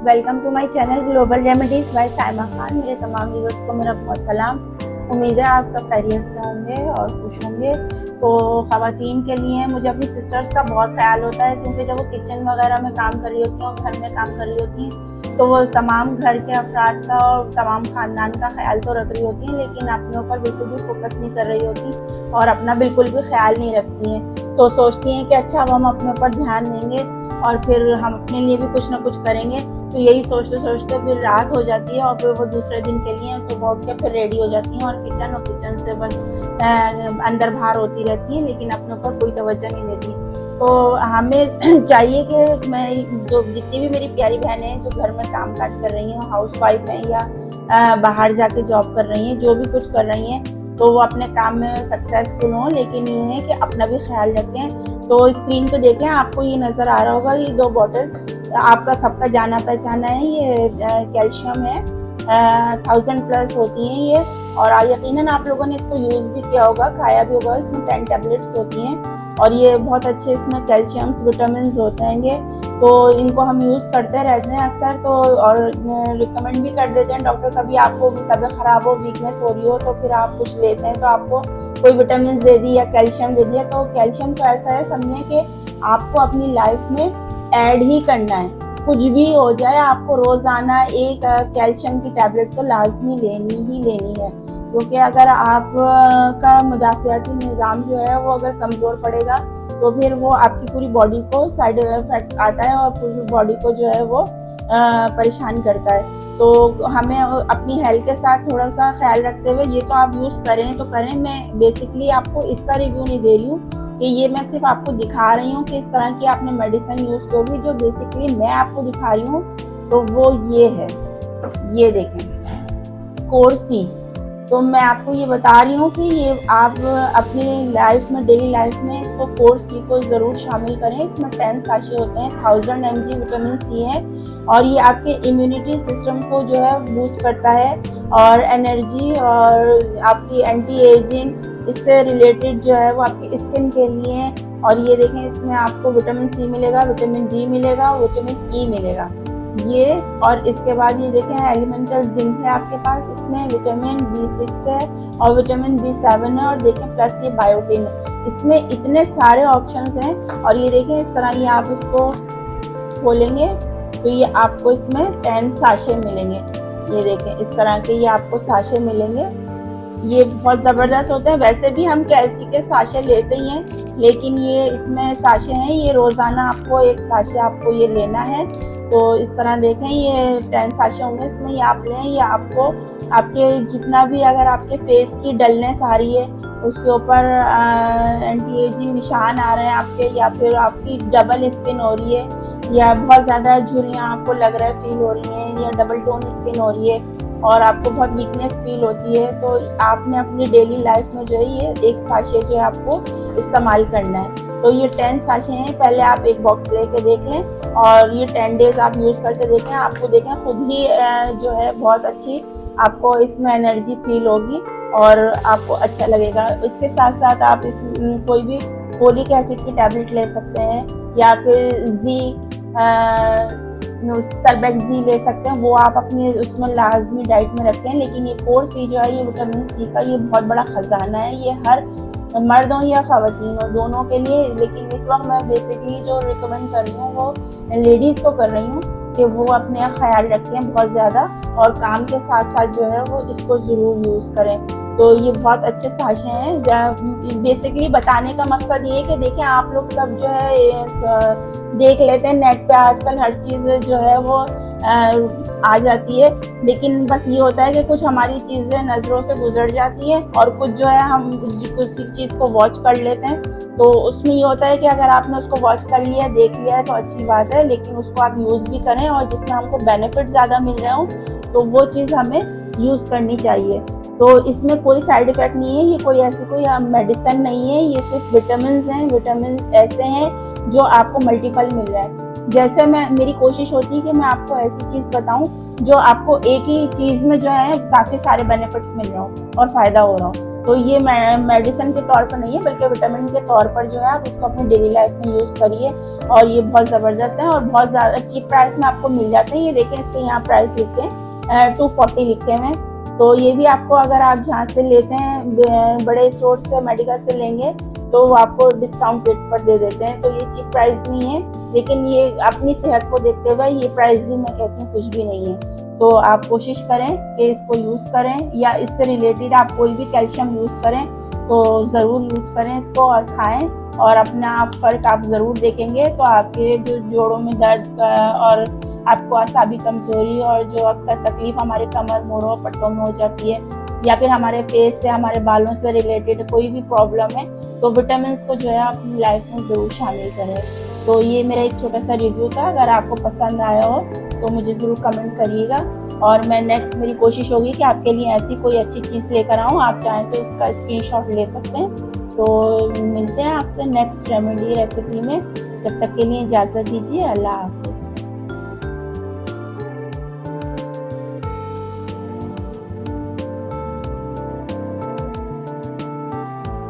Welcome to my channel global remedies by Saima Khan. मेरे तमाम viewers को मेरा बहुत सलाम। उम्मीद है आप सब खैरियत से होंगे और खुश होंगे। तो ख़वातीन के लिए मुझे अपनी सिस्टर्स का बहुत ख्याल होता है, क्योंकि जब वो किचन वगैरह में काम कर रही होती हैं और घर में काम कर रही होती हैं तो वो तमाम घर के अफराद का और तमाम ख़ानदान का ख्याल तो रख रही होती हैं, लेकिन अपने ऊपर बिल्कुल भी फोकस नहीं कर रही होती और अपना बिल्कुल भी ख्याल नहीं रखती हैं। तो सोचती हैं कि अच्छा अब हम अपने ऊपर ध्यान देंगे और फिर हम अपने लिए भी कुछ ना कुछ करेंगे। तो यही सोचते सोचते फिर रात हो जाती है और फिर वो दूसरे दिन के लिए सुबह उठ के फिर रेडी हो जाती हैं और किचन से बस अंदर बाहर होती रहती हैं, लेकिन अपने ऊपर कोई तवज्जो नहीं देती। तो हमें चाहिए कि मैं जो जितनी भी मेरी प्यारी बहनें हैं जो घर में काम काज कर रही हैं, हाउस वाइफ हैं या बाहर जाके जॉब कर रही हैं, जो भी कुछ कर रही हैं, तो वो अपने काम में सक्सेसफुल हों, लेकिन ये है कि अपना भी ख्याल रखें। तो स्क्रीन पे देखें, आपको ये नज़र आ रहा होगा, ये 2 बॉटल्स आपका सबका जाना पहचाना है। ये कैल्शियम है, 1000+ होती हैं ये, और यकीनन आप लोगों ने इसको यूज़ भी किया होगा, खाया भी होगा। इसमें 10 टैबलेट्स होती हैं और ये बहुत अच्छे इसमें कैल्शियम्स विटामिन होते हैं ये। तो इनको हम यूज़ करते रहते हैं अक्सर, तो और रिकमेंड भी कर देते हैं डॉक्टर। कभी आपको तबीयत ख़राब हो, वीकनेस हो रही हो, तो फिर आप कुछ लेते हैं तो आपको कोई विटामिन दे दी या कैल्शियम दे दिया। तो कैल्शियम तो ऐसा है, समझें कि आपको अपनी लाइफ में ऐड ही करना है। कुछ भी हो जाए, आपको रोज़ाना एक कैल्शियम की टैबलेट तो लाजमी लेनी ही लेनी है, क्योंकि अगर आपका मुदाफ़ियाती निज़ाम जो है वो अगर कमज़ोर पड़ेगा तो फिर वो आपकी पूरी बॉडी को साइड इफ़ेक्ट आता है और पूरी बॉडी को जो है वो परेशान करता है। तो हमें अपनी हेल्थ के साथ थोड़ा सा ख्याल रखते हुए ये तो आप यूज़ करें तो करें। मैं बेसिकली आपको इसका रिव्यू नहीं दे रही हूँ कि ये मैं सिर्फ आपको दिखा रही हूँ कि इस तरह की आपने मेडिसिन यूज़ की होगी। जो बेसिकली मैं आपको दिखा रही हूँ तो वो ये है, ये देखें, कोर्सी। तो मैं आपको ये बता रही हूँ कि ये आप अपनी लाइफ में, डेली लाइफ में इसको कोर्सी को ज़रूर शामिल करें। इसमें 10 साशे होते हैं, 1000 mg विटामिन सी है और ये आपके इम्यूनिटी सिस्टम को जो है बूस्ट करता है और एनर्जी और आपकी एंटी एजिंग इससे रिलेटेड जो है वो आपकी स्किन के लिए है। और ये देखें, इसमें आपको विटामिन सी मिलेगा, विटामिन डी मिलेगा, विटामिन ई मिलेगा ये। और इसके बाद ये देखें, एलिमेंटल जिंक है आपके पास, इसमें विटामिन B6 है और विटामिन B7 है, और देखें प्लस ये बायोटिन है। इसमें इतने सारे ऑप्शंस हैं। और ये देखें, इस तरह ये आप इसको खोलेंगे तो ये आपको इसमें 10 साशे मिलेंगे। ये देखें, इस तरह के ये आपको साशे मिलेंगे। ये बहुत ज़बरदस्त होते हैं। वैसे भी हम कैल्सी के साशे लेते ही हैं, लेकिन ये इसमें साशे हैं, ये रोज़ाना आपको एक साशे आपको ये लेना है। तो इस तरह देखें, ये 10 साशे होंगे इसमें, ये आप लें। ये आपको आपके जितना भी अगर आपके फेस की डलनेस आ रही है, उसके ऊपर एंटी एजिंग निशान आ रहे हैं आपके, या फिर आपकी डबल स्किन हो रही है, या बहुत ज़्यादा झुर्रियाँ आपको लग रहा है फील हो रही हैं, या डबल टोन स्किन हो रही है और आपको बहुत वीकनेस फील होती है, तो आपने अपनी डेली लाइफ में जो है ये एक साशे जो है आपको इस्तेमाल करना है। तो ये 10 साशे हैं। पहले आप एक बॉक्स लेके देख लें और ये 10 डेज़ आप यूज़ करके देखें। आपको देखें खुद ही जो है बहुत अच्छी आपको इसमें एनर्जी फील होगी और आपको अच्छा लगेगा। इसके साथ साथ आप इस कोई भी फोलिक एसिड की टैबलेट ले सकते हैं, या फिर सर्बेक्सी ले सकते हैं, वो आप अपनी उसमें लाजमी डाइट में रखें। लेकिन ये कोर्सी जो है, ये विटामिन सी का ये बहुत बड़ा ख़जाना है, ये हर मर्द हो या ख़वातीन हो, दोनों के लिए। लेकिन इस वक्त मैं बेसिकली जो रिकमेंड कर रही हूँ वो लेडीज़ को कर रही हूँ कि वो अपने ख्याल रखें बहुत ज़्यादा, और काम के साथ साथ जो है वो इसको ज़रूर यूज़ करें। तो ये बहुत अच्छे साशे हैं। बेसिकली बताने का मकसद ये है कि देखें, आप लोग सब जो है देख लेते हैं नेट पे, आजकल हर चीज़ जो है वो आ जाती है, लेकिन बस ये होता है कि कुछ हमारी चीज़ें नज़रों से गुजर जाती हैं और कुछ जो है हम कुछ चीज़ को वॉच कर लेते हैं। तो उसमें ये होता है कि अगर आपने उसको वॉच कर लिया, देख लिया है तो अच्छी बात है, लेकिन उसको आप यूज़ भी करें और जिसमें हमको बेनिफिट ज़्यादा मिल रहे हों तो वो चीज़ हमें यूज़ करनी चाहिए। तो इसमें कोई साइड इफ़ेक्ट नहीं है, ये कोई ऐसी कोई मेडिसिन नहीं है, ये सिर्फ विटामिन हैं। विटामिन ऐसे हैं जो आपको मल्टीपल मिल रहा है। जैसे मेरी कोशिश होती है कि मैं आपको ऐसी चीज़ बताऊं जो आपको एक ही चीज़ में जो है काफ़ी सारे बेनिफिट्स मिल रहे हो और फ़ायदा हो रहा हो। तो ये मेडिसिन के तौर पर नहीं है बल्कि विटामिन के तौर पर जो है आप इसको अपनी डेली लाइफ में यूज़ करिए। और ये बहुत ज़बरदस्त है और बहुत ज़्यादा चीप प्राइस में आपको मिल जाते हैं। ये देखें, इसके यहाँ प्राइस लिखे हैं 240 लिखे हुए हैं। तो ये भी आपको अगर आप जहाँ से लेते हैं बड़े स्टोर से, मेडिकल से लेंगे तो वो आपको डिस्काउंट रेट पर दे देते हैं। तो ये चीप प्राइस में है, लेकिन ये अपनी सेहत को देखते हुए ये प्राइस भी मैं कहती हूँ कुछ भी नहीं है। तो आप कोशिश करें कि इसको यूज़ करें, या इससे रिलेटेड आप कोई भी कैल्शियम यूज़ करें तो ज़रूर यूज़ करें इसको और खाएं, और अपना आप फ़र्क आप ज़रूर देखेंगे। तो आपके जो जोड़ों में दर्द और आपको असाबी कमज़ोरी और जो अक्सर तकलीफ़ हमारे कमर, मोड़ों, पट्टों में हो जाती है, या फिर हमारे फेस से, हमारे बालों से रिलेटेड कोई भी प्रॉब्लम है, तो विटामिन्स को जो है अपनी लाइफ में ज़रूर शामिल करें। तो ये मेरा एक छोटा सा रिव्यू था। अगर आपको पसंद आया हो तो मुझे ज़रूर कमेंट करिएगा, और मैं नेक्स्ट मेरी कोशिश होगी कि आपके लिए ऐसी कोई अच्छी चीज़ लेकर आऊँ। आप चाहें तो इसका स्क्रीनशॉट ले सकते हैं। तो मिलते हैं आपसे नेक्स्ट रेमेडी रेसिपी में। जब तक के लिए इजाज़त दीजिए। अल्लाह हाफ़िज़।